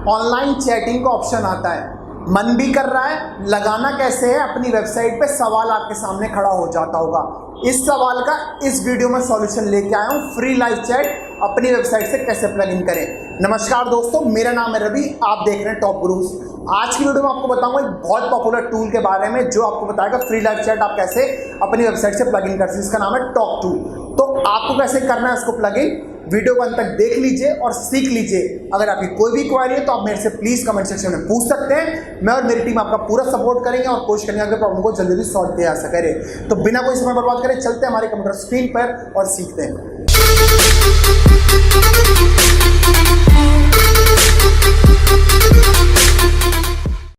Online chatting का option आता है। मन भी कर रहा है लगाना कैसे है, अपनी वेबसाइट पे सवाल आपके सामने खड़ा हो जाता होगा। इस सवाल का इस वीडियो में सॉल्यूशन लेके आया हूँ, फ्री लाइव चैट अपनी वेबसाइट से कैसे प्लग इन करें। नमस्कार दोस्तों, मेरा नाम है रवि, आप देख रहे हैं टॉप गुरुज। आज की वीडियो में आपको बताऊंगा एक बहुत पॉपुलर टूल के बारे में जो आपको बताएगा फ्री लाइव चैट आप कैसे अपनी वेबसाइट से प्लग इन कर सकते हैं। इसका नाम है टॉक टू। तो आपको कैसे करना है इसको प्लग इन, वीडियो को अंत तक देख लीजिए और सीख लीजिए। अगर आपकी कोई भी क्वेरी है तो आप मेरे से प्लीज कमेंट सेक्शन में पूछ सकते हैं। मैं और मेरी टीम आपका पूरा सपोर्ट करेंगे और कोशिश करेंगे आपके प्रॉब्लम को जल्दी जल्दी सॉल्व किया जा सके। तो बिना कोई समय बर्बाद करें चलते हैं हमारे कंप्यूटर स्क्रीन पर और सीखते हैं।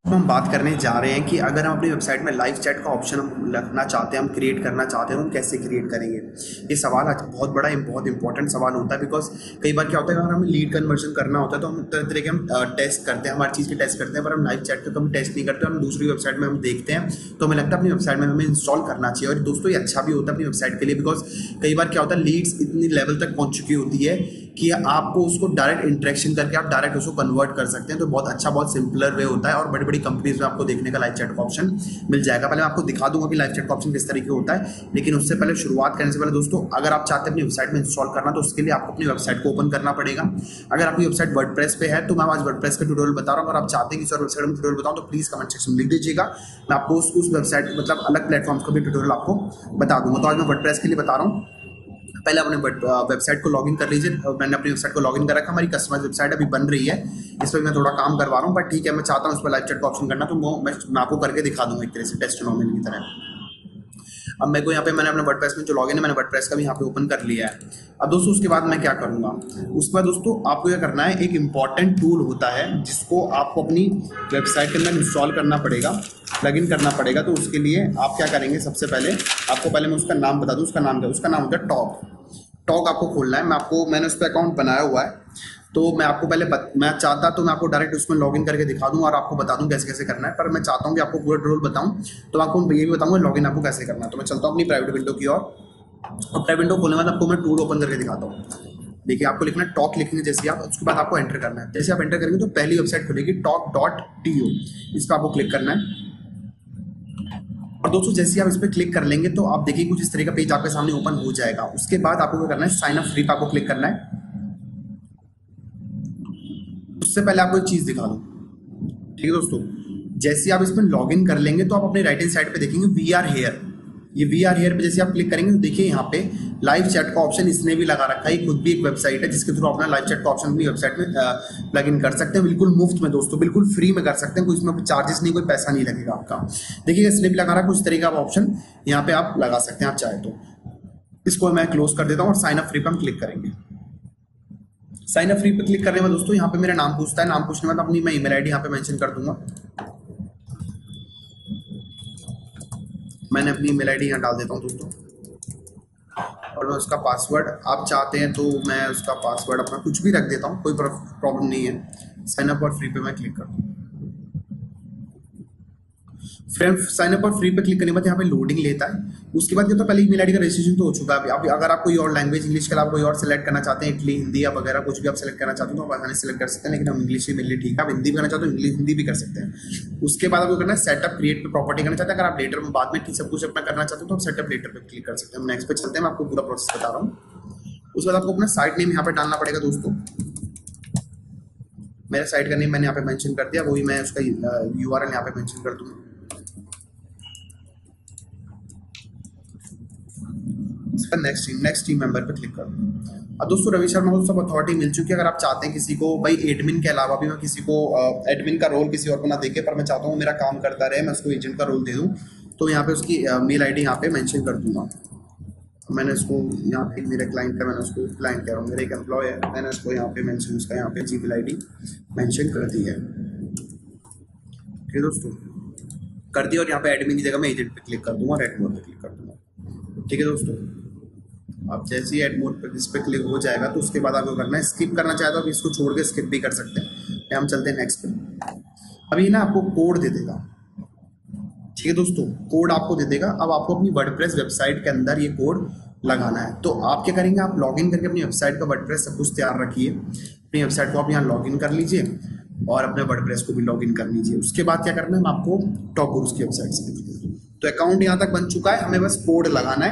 हम बात करने जा रहे हैं कि अगर हम अपनी वेबसाइट में लाइव चैट का ऑप्शन हम रखना चाहते हैं, हम क्रिएट करना चाहते हैं, हम कैसे क्रिएट करेंगे। ये सवाल आज बहुत बड़ा बहुत इंपॉर्टेंट सवाल होता है, बिकॉज कई बार क्या होता है अगर हमें लीड कन्वर्जन करना होता है तो हम तरह तरह के हम टेस्ट करते हैं, हर चीज़ के टेस्ट करते हैं, पर हम लाइव चैट का कभी टेस्ट नहीं करते। हम दूसरी वेबसाइट में हम देखते हैं तो हमें लगता है अपनी वेबसाइट में हमें इंस्टॉल करना चाहिए। और दोस्तों ये अच्छा भी होता है अपनी वेबसाइट के लिए, बिकॉज कई बार क्या होता है लीड्स इतनी लेवल तक पहुँच चुकी होती है कि आपको उसको डायरेक्ट इंटरेक्शन करके आप डायरेक्ट उसको कन्वर्ट कर सकते हैं। तो बहुत अच्छा, बहुत सिंपलर वे होता है और बड़ी बड़ी कंपनीज में आपको देखने का लाइव चैट का ऑप्शन मिल जाएगा। पहले मैं आपको दिखा दूंगा कि लाइव चैट का ऑप्शन किस तरीके होता है, लेकिन उससे पहले शुरुआत करने से पहले दोस्तों अगर आप चाहते हैं अपनी वेबसाइट में इंस्टॉल करना तो उसके लिए आपको अपनी वेबसाइट को ओपन करना पड़ेगा। अगर आपकी वेबसाइट वर्डप्रेस पे है तो मैं आज वर्डप्रेस का ट्यूटोरियल बता रहा हूँ। अगर आप चाहते हैं कि सर वेबसाइट में ट्यूटोरियल बताऊँ तो प्लीज कमेंट सेक्शन में लिख दीजिएगा, मैं आपको उस वेबसाइट मतलब अलग प्लेटफॉर्म्स का भी ट्यूटोरियल आपको बता दूंगा। तो आज मैं वर्डप्रेस के लिए बता रहा हूँ। पहले अपने वेबसाइट को लॉगिन कर लीजिए। मैंने अपनी वेबसाइट को लॉगिन कर रखा, हमारी कस्टमाइज वेबसाइट अभी बन रही है, इस पर मैं थोड़ा काम करवा रहा हूँ, बट ठीक है मैं चाहता हूँ इस पर लाइव चैट का ऑप्शन करना, तो मैं आपको करके दिखा दूंगा एक तरह से टेस्टिमोनियल की तरह। अब मेरे को यहाँ पे मैंने अपने वर्डप्रेस में जो लॉगिन है मैंने वर्डप्रेस का भी यहाँ पे ओपन कर लिया है। अब दोस्तों उसके बाद मैं क्या करूँगा, उसके बाद दोस्तों आपको क्या करना है, एक इंपॉर्टेंट टूल होता है जिसको आपको अपनी वेबसाइट के अंदर इंस्टॉल करना पड़ेगा, प्लग इन करना पड़ेगा। तो उसके लिए आप क्या करेंगे, सबसे पहले आपको पहले मैं उसका नाम बता दूँ। उसका नाम क्या, उसका नाम होता है टॉक आपको खोलना है। मैंने उस पर अकाउंट बनाया हुआ है, तो मैं आपको पहले मैं चाहता तो मैं आपको डायरेक्ट उसमें लॉगिन करके दिखा दूं और आपको बता दूं कैसे कैसे करना है, पर मैं चाहता हूं कि आपको पूरा ट्यूटोरियल बताऊं तो आपको ये भी बताऊंगा लॉगिन आपको कैसे करना है। तो मैं चलता हूं अपनी प्राइवेट विंडो की ओर, और प्राइवेट विंडो खोलने के बाद आपको मैं टूल ओपन करके दिखाता हूँ। देखिए आपको लिखना है टॉक, लिखेंगे जैसे आप, उसके बाद आपको एंटर करना है। जैसे आप एंटर करेंगे तो पहली वेबसाइट खुलेगी talk.to, इस पर आपको क्लिक करना है। और दोस्तों जैसे आप इस पर क्लिक कर लेंगे तो आप देखिए कुछ इस तरह का पेज आपके सामने ओपन हो जाएगा। उसके बाद आपको क्या करना है, साइन अप फ्री पे आपको क्लिक करना है। उससे पहले आपको एक चीज दिखा दूं, ठीक है दोस्तों, जैसे आप इसमें लॉगिन कर लेंगे तो आप अपने राइट हैंड साइड पे देखेंगे वी आर हेयर। ये वी आर हेयर पे जैसे आप क्लिक करेंगे तो देखिए यहाँ पे लाइव चैट का ऑप्शन इसने भी लगा रखा है। खुद भी एक वेबसाइट है जिसके थ्रू अपना लाइव चैट का ऑप्शन अपनी वेबसाइट में प्लग इन कर सकते हैं, बिल्कुल मुफ्त में दोस्तों, बिल्कुल फ्री में कर सकते हैं। कोई इसमें चार्जेस नहीं, कोई पैसा नहीं लगेगा आपका। देखिए इसने भी लगा रहा है कुछ तरीके का ऑप्शन यहाँ पे आप लगा सकते हैं आप चाहे तो। इसको मैं क्लोज कर देता हूँ और साइन अप फ्री पे हम क्लिक करेंगे। साइन अप फ्री पे क्लिक करने में दोस्तों यहाँ पे मेरा नाम पूछता है, नाम पूछने में अपनी मैं ईमेल आईडी यहाँ पे मेंशन कर दूंगा। मैंने अपनी ईमेल आईडी यहाँ डाल देता हूँ दोस्तों, और मैं उसका पासवर्ड आप चाहते हैं तो मैं उसका पासवर्ड अपना कुछ भी रख देता हूँ, कोई प्रॉब्लम नहीं है। साइन अप और फ्री पे मैं क्लिक कर दूँ। फ्रेंड साइन अप और फ्री पे क्लिक करने के बाद यहाँ पे लोडिंग लेता है। उसके बाद तो पहले ईमेल आईडी का रजिस्ट्रेशन तो हो चुका है। अब अगर आप कोई और लैंग्वेज इंग्लिश के अलावा कोई और सेलेक्ट करना चाहते हैं, इटली हिंदी या वगैरह कुछ भी आप सेलेक्ट करना चाहते हो तो आप आसानी से सेलेक्ट कर सकते हैं, लेकिन हम इंग्लिश ही मेरे लिए ठीक है। आप हिंदी भी करना चाहते हो हिंदी भी कर सकते हैं। उसके बाद आपको करना है सेटअप क्रिएट पे प्रॉपर्टी करना चाहते हैं। अगर आप लेटर में बाद में सब कुछ अपना करना चाहते हो तो आप सेटअप लेटर पे क्लिक कर सकते हैं। हम नेक्स्ट पे चलते हैं, मैं आपको पूरा प्रोसेस बता रहा हूँ। उसके बाद आपको अपना साइट नेम यहाँ पे डालना पड़ेगा दोस्तों। मेरे साइट का नेम मैंने यहाँ पे मेंशन कर दिया, वही मैं उसका URL यहाँ पे मेंशन कर दूंगा। नेक्स्ट टीम मेंबर पे क्लिक कर दूँ। अब दोस्तों रवि शर्मा को सब अथॉरिटी मिल चुकी है। अगर आप चाहते हैं किसी को भाई एडमिन के अलावा भी मैं किसी को एडमिन का रोल किसी और को ना देके, पर मैं चाहता हूँ मेरा काम करता रहे, मैं उसको एजेंट का रोल दे दूँ, तो यहाँ पे उसकी मेल आईडी यहाँ पे मेंशन कर दूंगा। मैंने उसको यहाँ पे मेरे क्लाइंट का मैंने उसको क्लाइंट कह रहा हूँ, मेरा एक एम्प्लॉय है, मैंने उसको यहाँ पे मेंशन उसका यहाँ पे जीमेल आईडी मेंशन कर दी है। ठीक है दोस्तों, कर दी, और यहाँ पे एडमिन की जगह मैं एजेंट पे क्लिक कर दूंगा और एड मोड पे क्लिक कर दूंगा। ठीक है दोस्तों, आप जैसे ही एड मोड पर इस पर क्लिक हो जाएगा तो उसके बाद आपको करना है, स्किप करना चाहे तो आप इसको छोड़ के स्किप भी कर सकते हैं। हम चलते हैं नेक्स्ट पे। अभी ना आपको कोड दे देगा, ठीक है दोस्तों, कोड आपको दे देगा। अब आपको अपनी वर्डप्रेस वेबसाइट के अंदर ये कोड लगाना है। तो आप क्या करेंगे, आप लॉगिन करके अपनी वेबसाइट का वर्डप्रेस सब कुछ तैयार रखिए। अपनी वेबसाइट को आप यहाँ लॉगिन कर लीजिए। और अपने वर्डप्रेस को भी लॉगिन कर लीजिए। उसके बाद क्या करना है, मैं आपको टॉप गुरुज की वेबसाइट से दिखाऊंगा। तो अकाउंट यहाँ तक बन चुका है, हमें बस कोड लगाना है।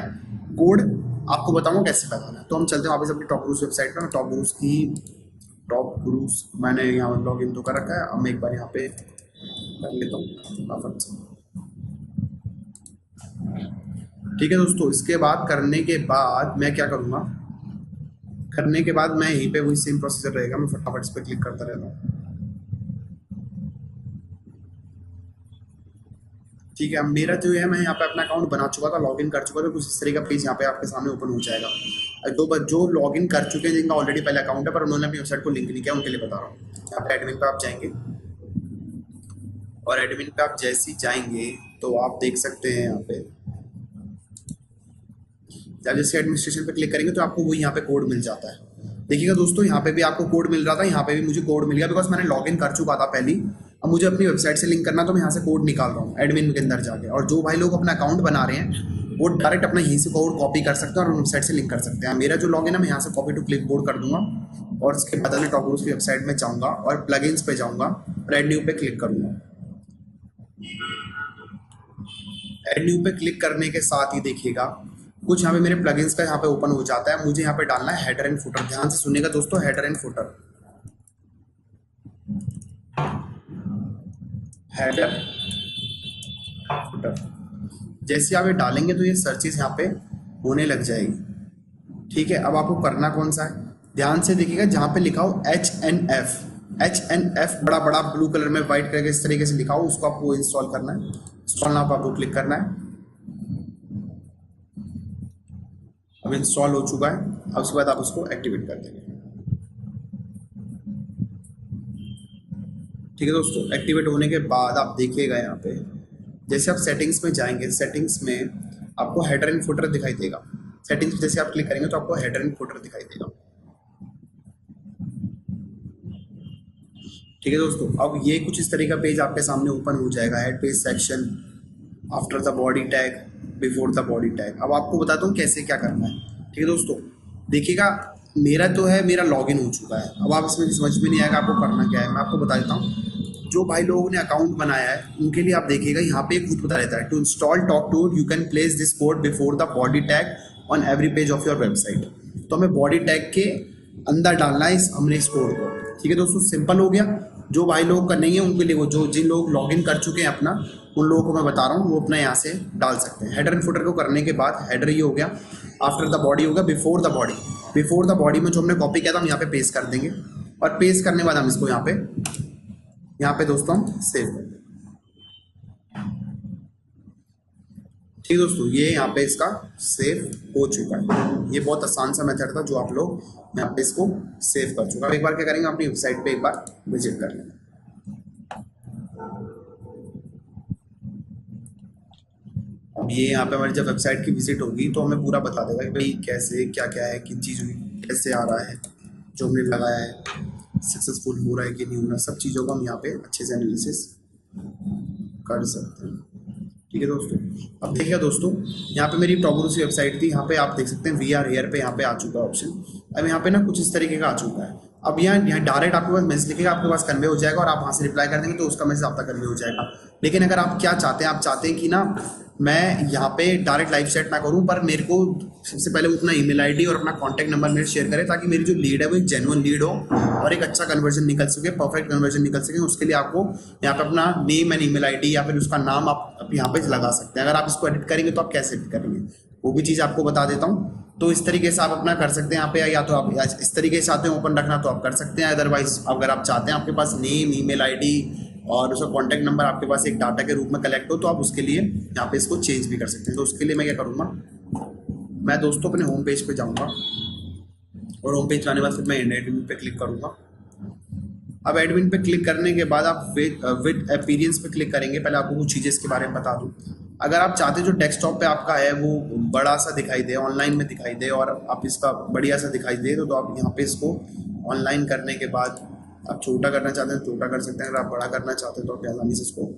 कोड आपको बताऊंगा कैसे लगाना है। तो हम चलते हैं वापस अपनी टॉप गुरुज वेबसाइट पर। टॉप गुरुज मैंने यहाँ लॉगिन तो कर रखा है, अब मैं एक बार यहाँ पे कर लेता हूँ। ठीक है दोस्तों, इसके बाद करने के बाद मैं क्या करूँगा, करने के बाद मैं यहीं पे वही सेम प्रोसीजर रहेगा, मैं फटाफट इस पर क्लिक करता रहता हूँ। ठीक है, अब मेरा जो है मैं यहाँ पे अपना अकाउंट बना चुका था, लॉगिन कर चुका था, कुछ इस तरह का पेज यहाँ पे आपके सामने ओपन हो जाएगा। जो लॉगिन कर चुके हैं, जिनका ऑलरेडी पहले अकाउंट है पर उन्होंने अपनी वेबसाइट को लिंक नहीं किया, उनके लिए बता रहा हूँ। यहाँ पे एडमिन पे आप जाएंगे और एडमिन पे आप जैसे ही जाएंगे तो आप देख सकते हैं यहाँ पे जब जैसे एडमिनिस्ट्रेशन पे क्लिक करेंगे तो आपको वही यहाँ पे कोड मिल जाता है। देखिएगा दोस्तों, यहाँ पे भी आपको कोड मिल रहा था, यहाँ पे भी मुझे कोड मिल गया बिकॉज मैंने लॉगिन कर चुका था पहले। अब मुझे अपनी वेबसाइट से लिंक करना, तो मैं यहाँ से कोड निकाल रहा हूँ एडमिन के अंदर जाके। और जो भाई लोग अपना अकाउंट बना रहे हैं वो डायरेक्ट अपना यहीं से कोड कॉपी कर सकते हैं और वेबसाइट से लिंक कर सकते हैं। मेरा जो लॉगिन है मैं यहाँ से कॉपी टू क्लिक बोर्ड कर दूंगा और उसके बाद मैं टॉप गुरुज की वेबसाइट में जाऊँगा और प्लगइन्स पे जाऊँगा और ऐड न्यू पे क्लिक करूँगा। ऐड न्यू पे क्लिक करने के साथ ही देखिएगा कुछ यहाँ पे मेरे प्लगइन्स का यहाँ पे ओपन हो जाता है। मुझे यहाँ पे डालना है हेडर एंड फुटर। ध्यान से सुनिएगा दोस्तों, header and footer, header footer. जैसे आप ये डालेंगे तो ये सर्चेस यहाँ पे होने लग जाएगी। ठीक है, अब आपको करना कौन सा है, ध्यान से देखिएगा, जहाँ पे लिखा हो HNF बड़ा बड़ा ब्लू कलर में व्हाइट कलर के इस तरीके से लिखा हो, उसको आपको इंस्टॉल करना है। इंस्टॉल नाउ आपको क्लिक करना है। अब इंस्टॉल हो चुका है, अब उसके बाद आप उसको एक्टिवेट कर देंगे। ठीक है दोस्तों, एक्टिवेट होने के बाद आप देखिएगा यहाँ पे जैसे आप सेटिंग्स में जाएंगे, सेटिंग्स में आपको हेडर एंड फुटर दिखाई देगा। सेटिंग्स में जैसे आप क्लिक करेंगे तो आपको हेडर एंड फुटर दिखाई देगा। ठीक है दोस्तों, अब ये कुछ इस तरह का पेज आपके सामने ओपन हो जाएगा। Head page section, after the body tag, before the body tag. अब आपको बताता हूँ कैसे क्या करना है। ठीक है दोस्तों, देखिएगा मेरा तो है, मेरा लॉगिन हो चुका है। अब आप इसमें समझ में नहीं आएगा आपको करना क्या है, मैं आपको बता देता हूँ। जो भाई लोगों ने अकाउंट बनाया है उनके लिए आप देखिएगा यहाँ पे कुछ बता रहता है, to install talk tool you can place this code before the body tag on every page of your website. तो हमें बॉडी टैग के अंदर डालना है हमने इस कोड को। ठीक है दोस्तों, सिंपल हो गया। जो भाई लोग का नहीं है उनके लिए, वो जो जिन लोग लॉगिन कर चुके हैं अपना, उन लोगों को मैं बता रहा हूँ वो अपना यहाँ से डाल सकते हैं। हेडर एंड फुटर को करने के बाद हेडर ये हो गया, आफ्टर द बॉडी हो गया, before the body. Before the body में जो हमने कॉपी किया था हम यहाँ पे पेस्ट कर देंगे और पेस्ट करने के बाद हम इसको यहाँ पे दोस्तों हम सेव कर देंगे। ठीक दोस्तों, ये यहाँ पे इसका सेव हो चुका है। ये बहुत आसान सा मेथड था जो आप लोग यहाँ पे इसको सेव कर चुका। अब एक बार क्या करेंगे, अपनी वेबसाइट पे एक बार विजिट कर लेंगे। अब ये यहाँ पे हमारी जब वेबसाइट की विजिट होगी तो हमें पूरा बता देगा कि भाई कैसे क्या क्या है, किन चीज़ों कैसे आ रहा है, जो हमने लगाया है सक्सेसफुल हो रहा है कि नहीं हो रहा, सब चीज़ों को हम यहाँ पे अच्छे से एनालिसिस कर सकते हैं। ठीक है दोस्तों, अब देखिए दोस्तों, यहाँ पे मेरी टॉप गुरुज की वेबसाइट थी, यहाँ पे आप देख सकते हैं वी आर हेयर पे यहाँ पे आ चुका है ऑप्शन। अब यहाँ पे ना कुछ इस तरीके का आ चुका है। अब यहाँ डायरेक्ट आपके पास मैसेज लिखेगा, आपके पास कन्वे हो जाएगा और आप वहाँ से रिप्लाई कर देंगे तो उसका मैसेज आप तक कन्वे हो जाएगा। लेकिन अगर आप क्या चाहते हैं, आप चाहते हैं कि ना मैं यहाँ पे डायरेक्ट लाइव चैट ना करूँ, पर मेरे को सबसे पहले वो अपना ईमेल आईडी और अपना कॉन्टैक्ट नंबर मेरे शेयर करें ताकि मेरी जो लीड है वो एक जेन्युइन लीड हो और एक अच्छा कन्वर्जन निकल सके, परफेक्ट कन्वर्जन निकल सके। उसके लिए आपको यहाँ पे अपना नेम एंड ईमेल आईडी या फिर उसका नाम आप यहाँ पे लगा सकते हैं। अगर आप इसको एडिट करेंगे तो आप कैसे एडिट करेंगे वो भी चीज़ आपको बता देता हूँ। तो इस तरीके से आप अपना कर सकते हैं यहाँ पे, या तो आप इस तरीके से चाहते हैं ओपन रखना तो आप कर सकते हैं। अदरवाइज अगर आप चाहते हैं आपके पास नेम, ईमेल आईडी और उसका कॉन्टैक्ट नंबर आपके पास एक डाटा के रूप में कलेक्ट हो तो आप उसके लिए यहाँ पे इसको चेंज भी कर सकते हैं। तो उसके लिए मैं क्या करूँगा, मैं दोस्तों अपने होम पेज पे जाऊँगा और होम पेज जाने के बाद फिर मैं एडमिन पे क्लिक करूँगा। अब एडमिन पे क्लिक करने के बाद आप विद अपीयरेंस पे क्लिक करेंगे। पहले आपको कुछ चीज़ें इसके बारे में बता दूँ। अगर आप चाहते हैं जो डेस्कटॉप पे आपका है वो बड़ा सा दिखाई दे, ऑनलाइन में दिखाई दे और आप इसका बढ़िया सा दिखाई दे तो आप यहाँ पे इसको ऑनलाइन करने के बाद आप छोटा करना चाहते हैं छोटा कर सकते हैं। अगर आप बड़ा करना चाहते हैं तो आप आसानी से इसको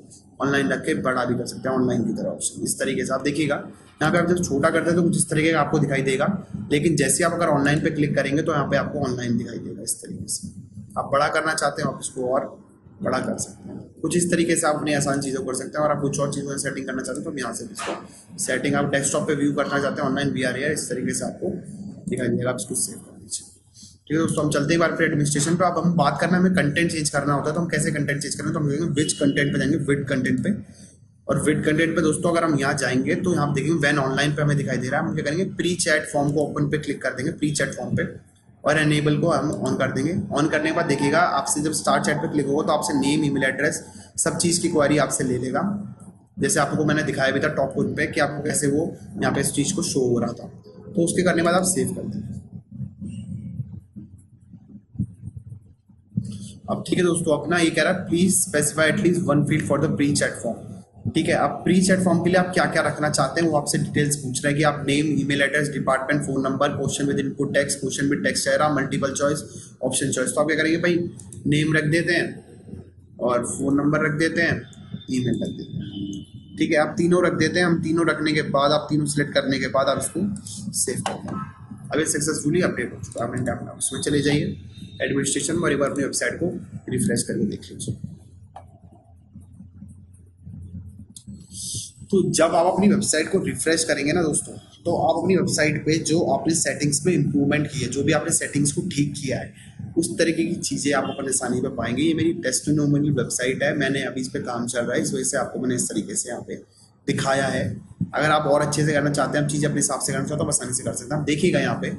ऑनलाइन रख के बड़ा भी कर सकते हैं, ऑनलाइन की तरह ऑप्शन। इस तरीके से आप देखिएगा यहाँ पे आप जब छोटा करते हैं तो कुछ इस तरीके का आपको दिखाई देगा, लेकिन जैसे आप अगर ऑनलाइन पे क्लिक करेंगे तो यहाँ पे आपको ऑनलाइन दिखाई देगा इस तरीके से। आप बड़ा करना चाहते हैं आप इसको और बड़ा कर सकते हैं। कुछ इस तरीके से आप अपनी आसान चीज़ों को कर सकते हैं। और आप कुछ और चीज़ों में सेटिंग करना चाहते हो तो यहाँ से इसको सेटिंग आप डेस्कटॉप पे व्यू करना चाहते हैं ऑनलाइन VR या इस तरीके से आपको दिखाई देगा। आप इसको सेव कर दीजिए। ठीक है दोस्तों, हम चलते हैं बार फिर एडमिनिस्ट्रेशन पे। अब हम बात करना, हमें कंटेंट चेंज करना होता है तो हम कैसे कंटेंट चेंज करें, तो हम देखेंगे विच कंटेंट पे जाएंगे, विड कंटेंट पे। और विड कंटेंट पे दोस्तों अगर हम यहाँ जाएंगे तो यहाँ देखेंगे वैन ऑनलाइन पे हमें दिखाई दे रहा है। हम क्या करेंगे, प्री चैट फॉर्म को ओपन पे क्लिक कर देंगे, प्री चैट फॉर्म पे, और एनेबल को हम ऑन कर देंगे। ऑन करने के बाद देखिएगा आपसे जब स्टार्ट चैट पे क्लिक होगा तो आपसे नेम, ईमेल एड्रेस, सब चीज़ की क्वेरी आपसे ले लेगा। जैसे आपको मैंने दिखाया भी था टॉप पुट पे कि आपको कैसे वो यहाँ पे इस चीज़ को शो हो रहा था। तो उसके करने के बाद आप सेव कर देंगे। अब ठीक है दोस्तों, अपना ये कह रहा है please specify at least one field for the pre chat form. ठीक है, अब प्री चैट फॉर्म के लिए आप क्या क्या रखना चाहते हैं वो आपसे डिटेल्स पूछ रहे हैं कि आप name, email address, department, phone number, question with input text, question with text चेहरा, मल्टीपल चॉइस, ऑप्शन चॉइस। तो आप क्या करेंगे भाई, नेम रख देते हैं और फोन नंबर रख देते हैं, ईमेल रख देते हैं। ठीक है, आप तीनों रख देते हैं। हम तीनों रखने के बाद, आप तीनों सिलेक्ट करने के बाद आप इसको सेव करते हैं। अब ये सक्सेसफुली अपडेट हो चुका है। आप उसमें चले जाइए एडमिनिस्ट्रेशन और एक बार अपनी वेबसाइट को रिफ्रेश करके देख लीजिए। तो जब आप अपनी वेबसाइट को रिफ्रेश करेंगे ना दोस्तों, तो आप अपनी वेबसाइट पे जो आपने सेटिंग्स में इंप्रूवमेंट की है, जो भी आपने सेटिंग्स को ठीक किया है, उस तरीके की चीज़ें आप अपन आसानी पे पाएंगे। ये मेरी टेस्टिमोनियल वेबसाइट है, मैंने अभी इस पर काम चल रहा है, इस वजह से आपको मैंने इस तरीके से यहाँ पे दिखाया है। अगर आप और अच्छे से करना चाहते हैं, आप चीज़ें अपने हिसाब से करना चाहते हो, आसानी से कर सकते हैं। आप देखिएगा यहाँ पे,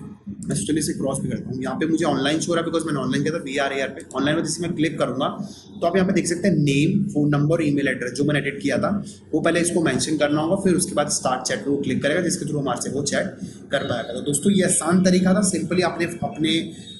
मैं चलिए से क्रॉस भी करता हूँ। यहाँ पे मुझे ऑनलाइन शो रहा है बिकॉज मैंने ऑनलाइन किया था VRAR पे। ऑनलाइन में जैसे मैं क्लिक करूँगा तो आप यहाँ पे देख सकते हैं name, phone number, email address जो मैंने एडिट किया था वो पहले इसको मेंशन करना होगा, फिर उसके बाद स्टार्ट चैट पे वो क्लिक करेगा जिसके थ्रू हमारे से वो चैट कर पाएगा। तो दोस्तों ये आसान तरीका था, सिंपली आपने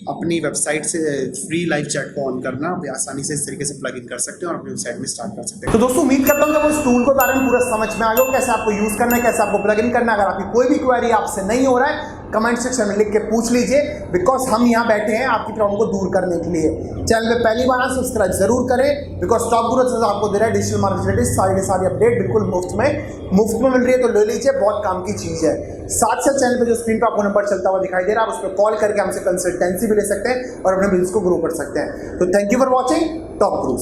अपनी वेबसाइट से फ्री लाइव चैट को ऑन करना, आप आसानी से इस तरीके से प्लग इन कर सकते हैं और अपनी वेबसाइट में स्टार्ट कर सकते हैं। तो दोस्तों उम्मीद करता हूँ कि उस टूल को बारे में पूरा समझ में आ गया, कैसे आपको यूज करना है, कैसे आपको प्लग इन करना है। अगर आपकी कोई भी क्वेरी आपसे नहीं हो रहा है, कमेंट सेक्शन में लिख के पूछ लीजिए, बिकॉज हम यहाँ बैठे हैं आपकी प्रॉब्लम को दूर करने के लिए। चैनल में पहली बार सब्सक्राइब जरूर करें, बिकॉज टॉप गुरु आपको दे रहा है डिजिटल मार्केटिंग सारी की सारी अपडेट बिल्कुल मुफ्त में मिल रही है, तो ले लीजिए, बहुत काम की चीज है। साथ साथ चैनल पे जो स्क्रीन पे आपको नंबर चलता हुआ दिखाई दे रहा है, आप उस पर कॉल करके हमसे कंसल्टेंसी भी ले सकते हैं और अपने बिजनेस को ग्रो कर सकते हैं। तो thank you for watching top Guru.